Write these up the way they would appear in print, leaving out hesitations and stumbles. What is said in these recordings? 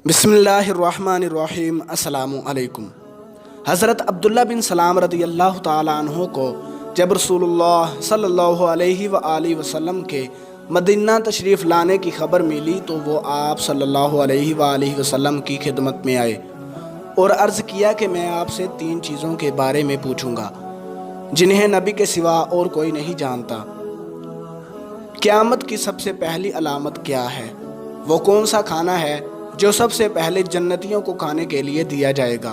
बिस्मिल्लाहिर्रहमानिर्रहीम। अस्सलामु अलैकुम। हज़रत अब्दुल्ला बिन सलाम रदी अल्लाह ताला अन्हो को जब रसूलुल्लाह सल्लल्लाहु अलैहि वआलिहि वसल्लम के मदीना तशरीफ़ लाने की ख़बर मिली तो वो आप सल्लल्लाहु अलैहि वआलिहि वसल्लम की खिदमत में आए और अर्ज़ किया कि मैं आपसे 3 चीज़ों के बारे में पूछूंगा जिन्हें नबी के सिवा और कोई नहीं जानता। क़यामत की सबसे पहली अलामत क्या है? वो कौन सा खाना है जो सबसे पहले जन्नतियों को खाने के लिए दिया जाएगा?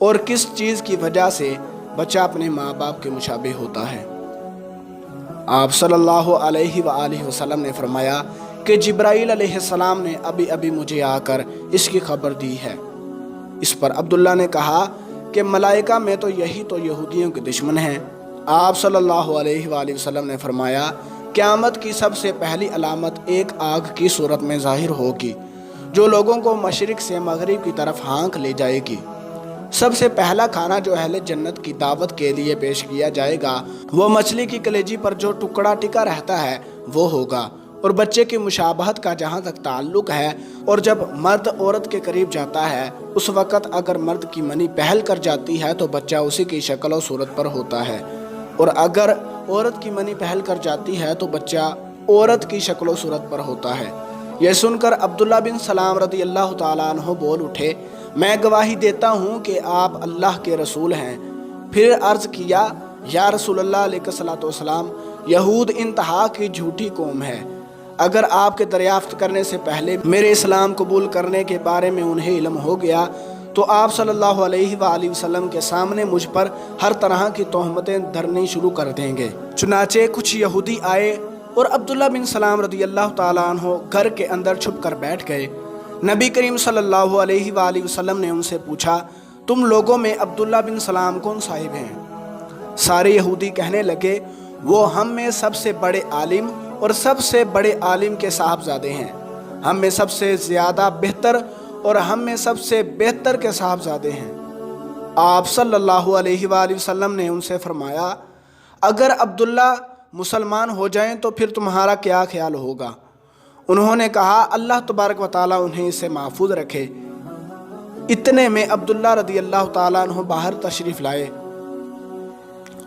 और किस चीज़ की वजह से बच्चा अपने माँ बाप के मुशाबे होता है? आप सल्लल्लाहु अलैहि वआलिहि वसल्लम ने फरमाया कि जिब्राईल अलैहिस्सलाम ने अभी अभी मुझे आकर इसकी खबर दी है। इस पर अब्दुल्ला ने कहा कि मलाइका में तो यही तो यहूदियों के दुश्मन हैं। आप सल्लल्लाहु अलैहि वआलिहि वसल्लम ने फरमाया क़यामत की सबसे पहली अलामत एक आग की सूरत में ज़ाहिर होगी जो लोगों को मशरिक़ से मगरिब की तरफ हाँक ले जाएगी। सबसे पहला खाना जो अहले जन्नत की दावत के लिए पेश किया जाएगा वो मछली की कलेजी पर जो टुकड़ा टिका रहता है वो होगा। और बच्चे की मुशाबहत का जहाँ तक ताल्लुक़ है, और जब मर्द औरत के करीब जाता है उस वक़्त अगर मर्द की मनी पहल कर जाती है तो बच्चा उसी की शक्ल और सूरत पर होता है, और अगर औरत की मनी पहल कर जाती है तो बच्चा औरत की शक्ल और सूरत पर होता है। यह सुनकर अब्दुल्ला बिन सलाम रदी अल्लाह ताला अन्हु बोल उठे, मैं गवाही देता हूँ कि आप अल्लाह के रसूल हैं। फिर अर्ज़ किया, या रसूलल्लाह अलैहिस्सलातु वस्सलाम, यहूद इंतहा की झूठी कौम है। अगर आपके दरियाफ्त करने से पहले मेरे इस्लाम कबूल करने के बारे में उन्हें इल्म हो गया तो आप सल्लल्लाहु अलैहि वआलिहि वसल्लम के सामने मुझ पर हर तरह की तोहमतें धरनी शुरू कर देंगे। चुनाचे कुछ यहूदी आए और अब्दुल्ला बिन सलाम रदी अल्लाह ताला अन्हो घर के अंदर छुप कर बैठ गए। नबी करीम सल्लल्लाहु अलैहि वआलिहि वसल्लम ने उनसे पूछा, तुम लोगों में अब्दुल्ला बिन सलाम कौन साहिब हैं? सारे यहूदी कहने लगे, वो हम में सबसे बड़े आलिम और सबसे बड़े आलिम के साहबजादे हैं। हम में सबसे ज़्यादा बेहतर और हम में सबसे बेहतर के साहबजादे हैं। आप सल्लल्लाहु अलैहि वआलिहि वसल्लम ने उनसे फरमाया, अगर अब्दुल्ला मुसलमान हो जाएं तो फिर तुम्हारा क्या ख्याल होगा? उन्होंने कहा, अल्लाह तबारक व तआला उन्हें इससे महफूज रखे। इतने में अब्दुल्ला रदी अल्लाह ताला अन्हु बाहर तशरीफ़ लाए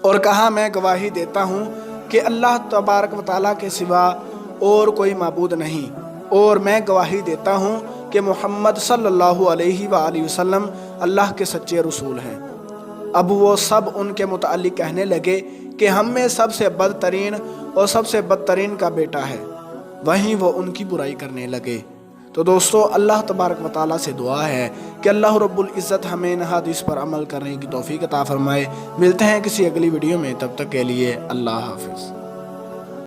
और कहा, मैं गवाही देता हूँ कि अल्लाह तबारक व तआला के सिवा और कोई माबूद नहीं, और मैं गवाही देता हूँ कि मोहम्मद सल्लल्लाहु अलैहि वआलिहि वसल्लम अल्लाह के सच्चे रसूल हैं। अब वो सब उनके मुताल्लिक़ कहने लगे कि हम में सबसे बदतरीन और सबसे बदतरीन का बेटा है। वहीं वो उनकी बुराई करने लगे। तो दोस्तों, अल्लाह तबारक व तआला से दुआ है कि अल्लाह रब्बुल इज़्ज़त हमें इन हदीस पर अमल करने की तौफीक अता फरमाए। मिलते हैं किसी अगली वीडियो में, तब तक के लिए अल्लाह हाफ़िज़।